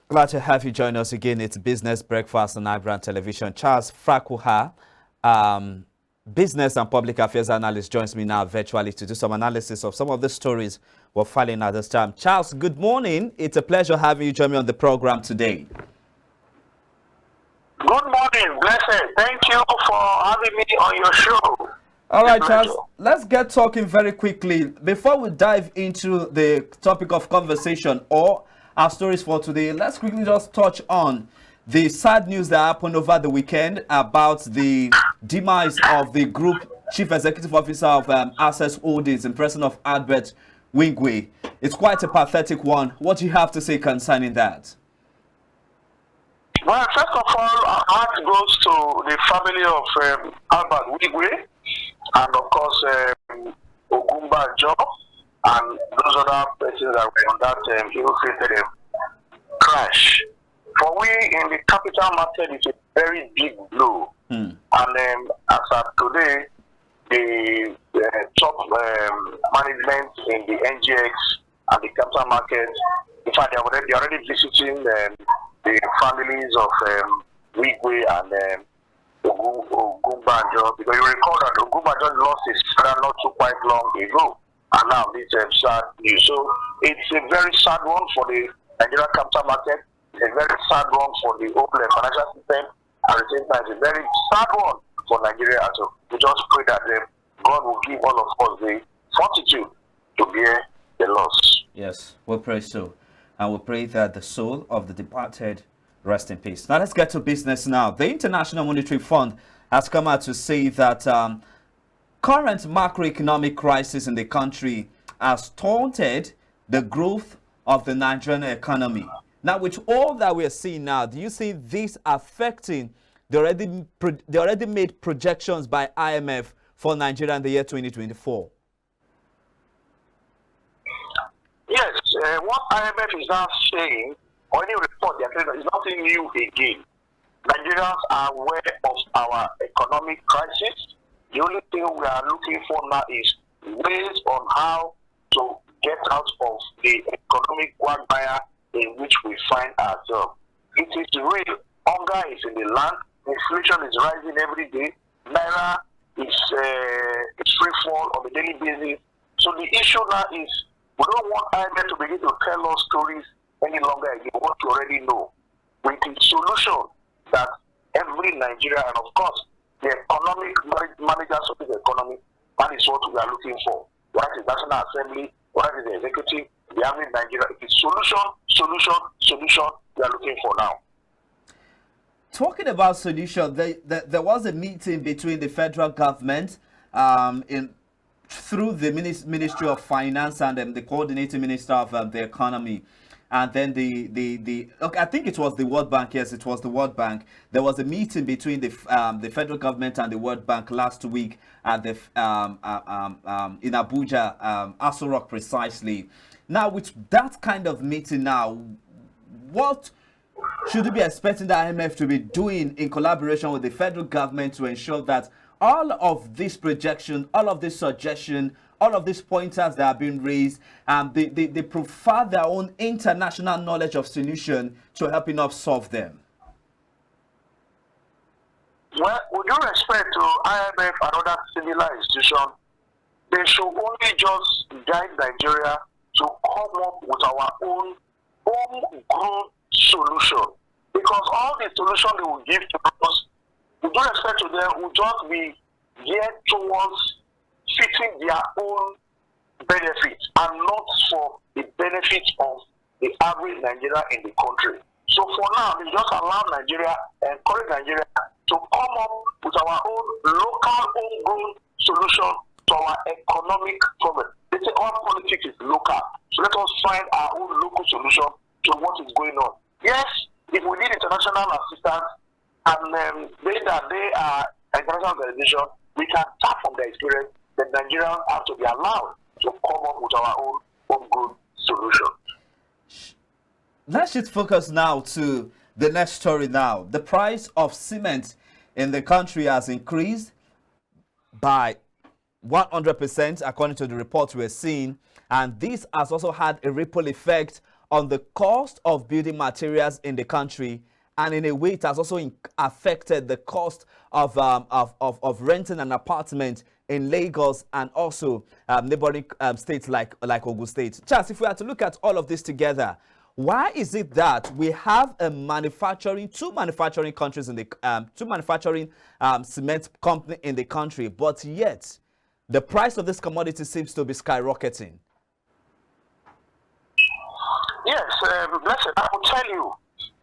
Glad to have you join us again. It's Business Breakfast on iBrand Television. Charles Frakuha, business and public affairs analyst, joins me now virtually to do some analysis of some of the stories we're filing at this time. Charles, good morning. It's a pleasure having you join me on the program today. Good morning, blessed. Thank you for having me on your show. All right, Charles, let's get talking very quickly. Before we dive into the topic of conversation or our stories for today, let's quickly just touch on the sad news that happened over the weekend about the demise of the group chief executive officer of Access Holdings in person of Herbert Wigwe. It's quite a pathetic one. What do you have to say concerning that? Well, first of all, our heart goes to the family of Herbert Wigwe and, of course, Ogumba Joe and those other persons that were on that ill-fated crash. For we in the capital market, it's a very big blow. And as of today, the top management in the NGX and the capital market, in fact, they're already visiting the families of Wigwe and Ogumbanjo, because you recall that Ogumbanjo lost his father not too quite long ago, and now this sad news. So it's a very sad one for the Nigerian capital market. It's a very sad one for the whole financial system. At the same time, it's a very sad one for Nigeria as well. We just pray that God will give all of us the fortitude to bear the loss. Yes, we'll pray so. And we'll pray that the soul of the departed rest in peace. Now let's get to business now. The International Monetary Fund has come out to say that current macroeconomic crisis in the country has stunted the growth of the Nigerian economy. Now, with all that we're seeing now, do you see this affecting the already made projections by IMF for Nigeria in the year 2024? Yes, what IMF is now saying, or any report they're saying, is nothing new again. Nigerians are aware of our economic crisis. The only thing we are looking for now is ways on how to get out of the economic quagmire in which we find ourselves. It is real. Hunger is in the land. Inflation is rising every day. Naira is free fall on a daily basis. So the issue now is we don't want IMF to begin to tell us stories any longer again. We want to already know with the solution that every Nigeria and of course the economic managers of the economy, that is what we are looking for. What is the National Assembly, what is the executive, the army in Nigeria. It is solution we are looking for now. Talking about solution, there was a meeting between the federal government through the Ministry of Finance and the coordinating minister of the economy. And then I think it was the World Bank. Yes, it was the World Bank. There was a meeting between the federal government and the World Bank last week at the in Abuja, Aso Rock precisely. Now, with that kind of meeting now, what should we be expecting the IMF to be doing in collaboration with the federal government to ensure that all of this projection, all of this suggestion, all of these pointers that have been raised, they provide their own international knowledge of solution to helping us solve them? Well, with due respect to IMF and other similar institutions, they should only just guide Nigeria to come up with our own homegrown solution. Because all the solutions they will give to us, with due respect to them, will just be geared towards fitting their own benefits and not for the benefits of the average Nigeria in the country. So for now, they just allow Nigeria, encourage Nigeria to come up with our own local homegrown solution to our economic problem. They say all politics is local. So let us find our own local solution to what is going on. Yes, if we need international assistance and they are international organization, we can tap from their experience. The Nigerians have to be allowed to come up with our own homegrown solution. Let's just focus now to the next story now. The price of cement in the country has increased by 100% according to the reports we're seeing, and this has also had a ripple effect on the cost of building materials in the country, and in a way it has also affected the cost of renting an apartment in Lagos and also neighboring states like Ogun State. Charles, if we are to look at all of this together, why is it that we have two manufacturing countries in the two manufacturing cement company in the country, but yet the price of this commodity seems to be skyrocketing? Yes, listen, I will tell you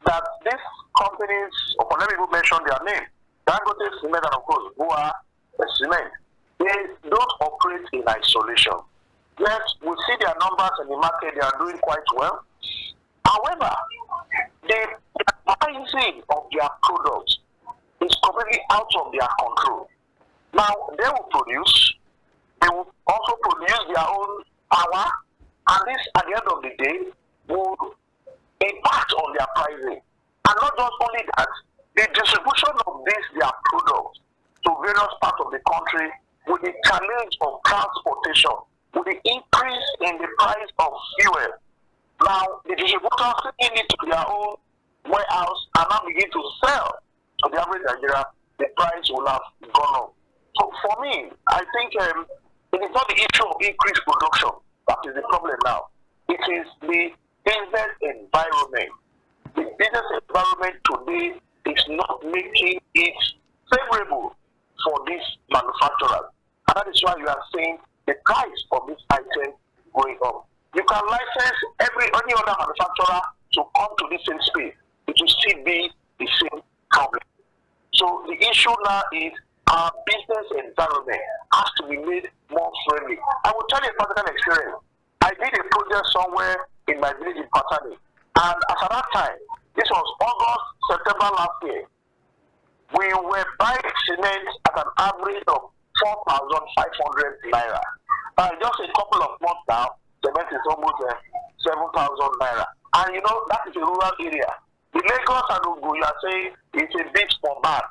that these companies, or let me even mention their name, Dangote Cement and of course Bua Cement, they don't operate in isolation. Yes, we see their numbers in the market, they are doing quite well. However, the pricing of their products is completely out of their control. Now, they will produce, they will also produce their own power, and this, at the end of the day, will impact on their pricing. And not just only that, the distribution of their products to various parts of the country with the challenge of transportation, with the increase in the price of fuel. Now, the distributors taking it to their own warehouse and now begin to sell to the average Nigeria, the price will have gone up. So for me, I think it is not the issue of increased production that is the problem now. It is the business environment. The business environment today is not making it favorable for these manufacturers. And that is why you are seeing the price of this item going up. You can license any other manufacturer to come to this same space. It will still be the same problem. So the issue now is our business environment has to be made more friendly. I will tell you a personal experience. I did a project somewhere in my village in Patani. And as at that time, this was August, September last year, we were buying cement at an average of 4,500 naira. Now, just a couple of months now, cement is almost 7,000 naira. And you know, that is a rural area. The Lagos and Ogun, you are saying it's a bit for bad.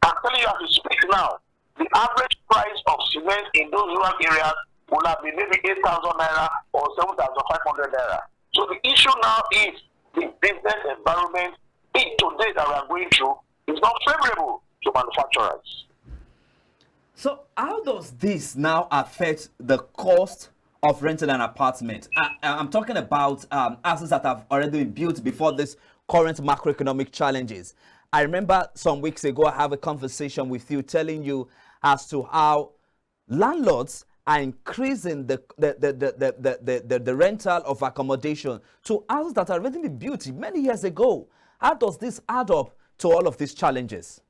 I'm telling you as we speak now, the average price of cement in those rural areas will have been maybe 8,000 naira or 7,500 naira. So the issue now is the business environment in today that we are going through is not favorable to manufacturers. So how does this now affect the cost of renting an apartment? I'm talking about assets that have already been built before this current macroeconomic challenges. I remember some weeks ago I have a conversation with you telling you as to how landlords are increasing the rental of accommodation to houses that have already been built many years ago. How does this add up to all of these challenges?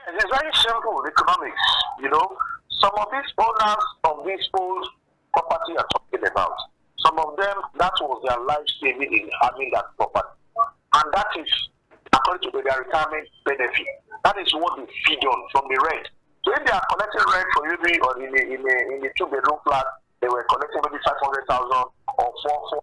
It's very simple, economics. You know, some of these owners of these old property are talking about. Some of them, that was their life saving in having that property. And that is, according to their retirement benefit, that is what they feed on from the rent. So if they are collecting rent for you or in a two-bedroom flat, they were collecting maybe 500,000 or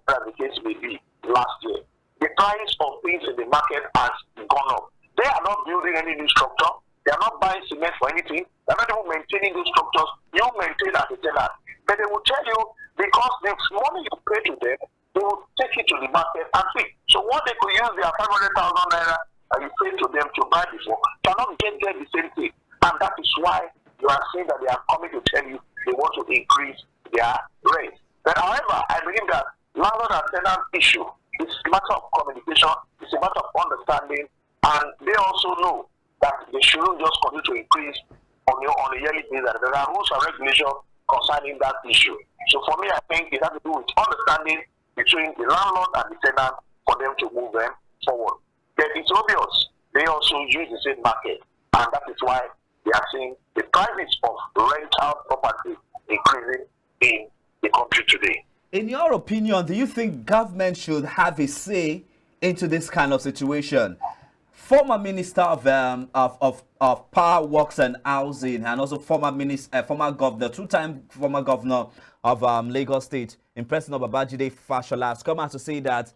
400, the case may be, last year. The price of things in the market has gone up. They are not building any new structure. They are not buying cement for anything. They are not even maintaining those structures. You maintain as a tenant. But they will tell you, because the money you pay to them, they will take it to the market and see. So what they could use their 500,000 naira and you pay to them to buy before, cannot get there the same thing. And that is why you are saying that they are coming to tell you they want to increase their rent. But however, I believe that landlord and tenant issue is a matter of communication, it's a matter of understanding, and they also know that they shouldn't just continue to increase on a yearly basis. There are rules and regulations concerning that issue. So for me, I think it has to do with understanding between the landlord and the tenant for them to move them forward. But it's obvious they also use the same market, and that is why they are seeing the prices of rental property increasing in the country today. In your opinion, do you think government should have a say into this kind of situation? Former Minister of Power, Works and Housing, and also former governor, two-time former governor of Lagos State, President Babajide Fashola, has come out to say that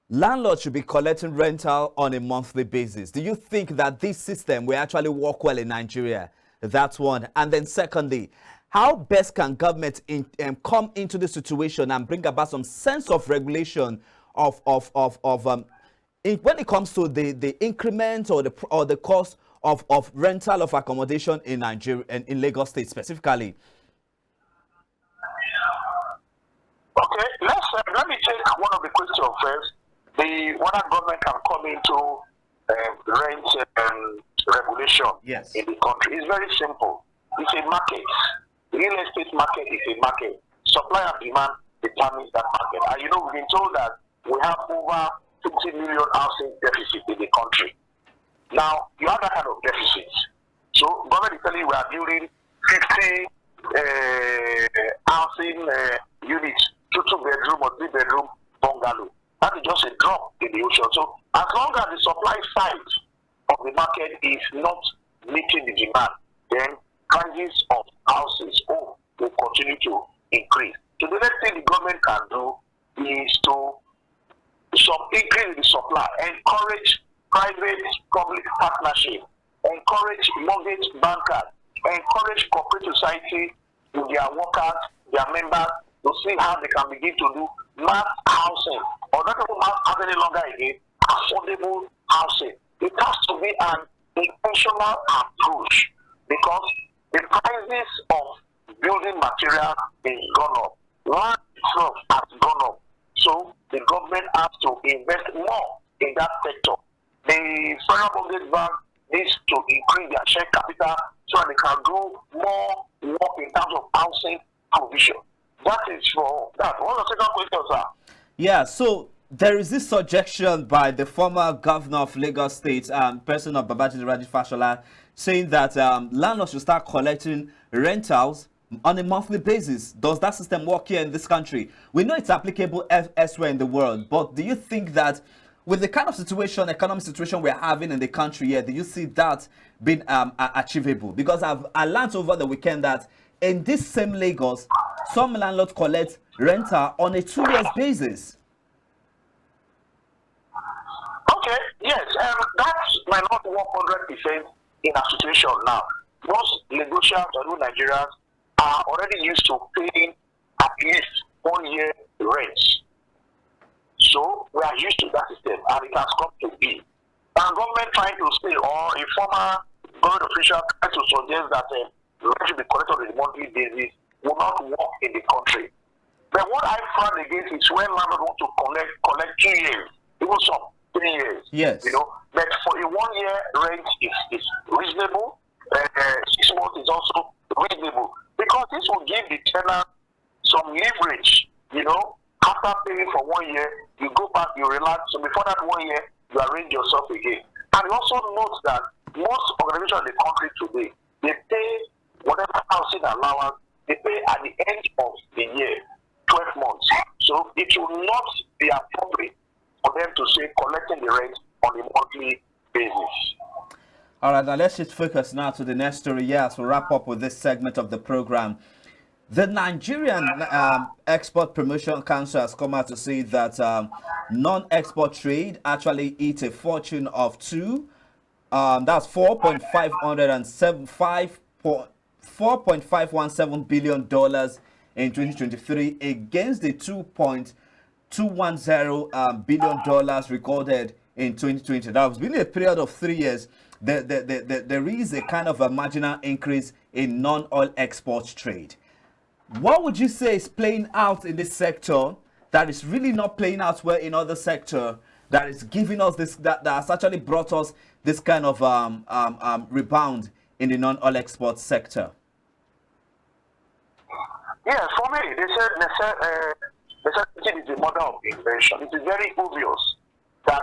landlords should be collecting rental on a monthly basis. Do you think that this system will actually work well in Nigeria? That's one. And then secondly, how best can government come into the situation and bring about some sense of regulation when it comes to the increment or the cost of rental of accommodation in Nigeria and in Lagos State specifically? Okay, let me take one of the questions first. The whether government can come into rent regulation in the country is very simple. It's a market. Real estate market is a market. Supply and demand determines that market. And you know, we've been told that we have over 50 million housing deficit in the country. Now, you have that kind of deficit. So, government is telling you we are building 50 housing units, 2-bedroom or 3-bedroom bungalow. That is just a drop in the ocean. So, as long as the supply side of the market is not meeting the demand, then prices of houses will continue to increase. So, the next thing the government can do is to increase the supply, encourage private-public partnership, encourage mortgage bankers, encourage corporate society with their workers, their members, to see how they can begin to do mass housing, or not even mass housing any longer again, affordable housing. It has to be an intentional approach because the prices of building material is gone up. Land itself has gone up. So the government has to invest more in that sector. The Federal Mortgage Bank needs to increase their share capital so that they can do more work in terms of housing provision. That is for that. What's the second question, sir? Yeah, so there is this suggestion by the former governor of Lagos State, person of Babajide Raji Fashola, saying that landlords should start collecting rentals on a monthly basis. Does that system work here in this country? We know it's applicable elsewhere in the world, but do you think that with the kind of economic situation we're having in the country here, do you see that being achievable? Because I learned over the weekend that in this same Lagos, some landlords collect rental on a 2-year basis. Okay, yes, that might not work 100% in a situation now. Most Lagosians or Nigerians are already used to paying at least 1 year rent. So we are used to that system, and it has come to be. And government trying to say, or a former government official trying to suggest that rent should be collected on a monthly basis will not work in the country. But what I found against is when landlord want to collect 2 years, even some 3 years. Yes. You know, but for a 1 year rent is reasonable. 6 months is also reasonable because this will give the tenant some leverage. You know, after paying for 1 year, you go back, you relax. So before that 1 year, you arrange yourself again. And you also note that most organizations in the country today, they pay whatever housing allowance, they pay at the end of the year, 12 months. So it will not be appropriate for them to say collecting the rent on a monthly basis. All right, now let's just focus now to the next story. Yes, we'll wrap up with this segment of the program. The Nigerian Export Promotion Council has come out to say that non-export trade actually eats a fortune of that's $4.517 billion in 2023 against the $2.210 billion recorded in 2020. That was been a period of 3 years. There is a kind of a marginal increase in non-oil export trade. What would you say is playing out in this sector that is really not playing out well in other sector that is giving us this, that has actually brought us this kind of rebound in the non-oil export sector? Yeah, for me, they said necessity is the mother of invention. It is very obvious that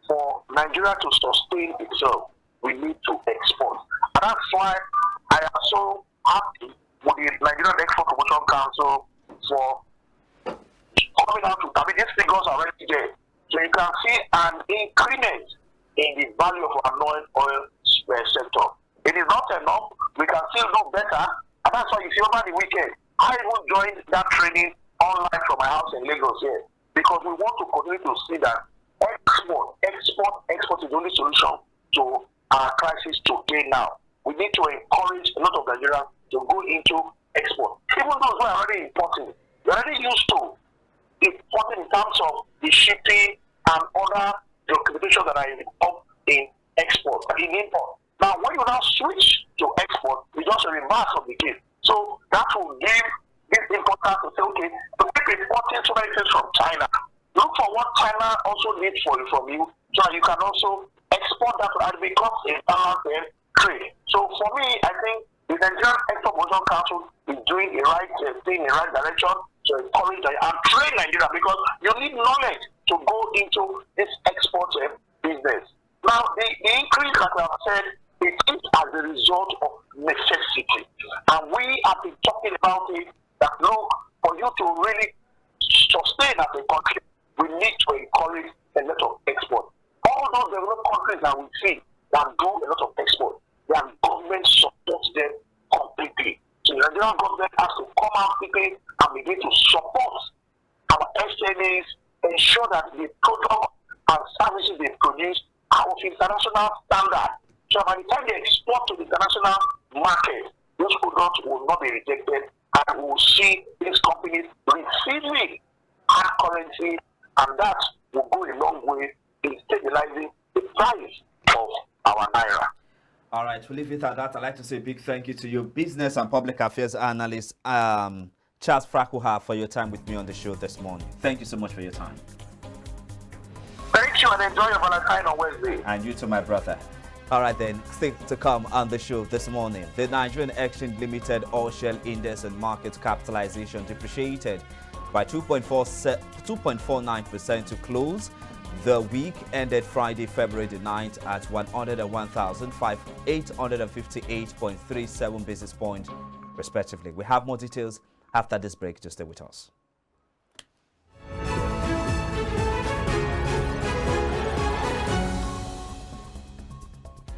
for Nigeria to sustain itself, we need to export. And that's why I am so happy with the Nigerian Export Promotion Council for coming out to, these figures are already there. So you can see an increment in the value of our non-oil sector. It is not enough. We can still do better. And that's why you see over the weekend, I even joined that training online from my house in Lagos here. Because we want to continue to see that export is the only solution to our crisis today now. We need to encourage a lot of Nigerians to go into export. Even those who are already importing, they're already used to importing in terms of the shipping and other documentation that are involved in export, in import. Now, when you now switch to export, it's just a reverse of the case. So that will give this importance to say, okay, to keep importing so many things from China, look for what China also needs from you, so that you can also export that and become a balanced trade. So for me, I think the Nigerian Export Promotion Council is doing the right thing in the right direction to encourage and train Nigeria, because you need knowledge to go into this export business. Now, the increase that I have said, it is as a result of necessity. And we have been talking about it, that look, for you to really sustain as a country, we need to encourage a lot of export. All those developed countries that we see that do a lot of export, their government supports them completely. So the Nigerian government has to come out quickly and begin to support our SMEs, ensure that the product and services they produce are of international standard. So by the time they export to the international market, those products will not be rejected, and we will see these companies receiving hard currency, and that will go a long way in stabilizing the price of our naira. All right, we'll leave it at that. I'd like to say a big thank you to your business and public affairs analyst, Charles Frakuha, for your time with me on the show this morning. Thank you so much for your time. Thank you, and enjoy your Valentine on Wednesday. And you too, my brother. All right then, still to come on the show this morning. The Nigerian Exchange Limited All-Share Index and market capitalization depreciated by 2.49% to close. The week ended Friday, February the 9th at 101,858.37 basis points, respectively. We have more details after this break. Just stay with us.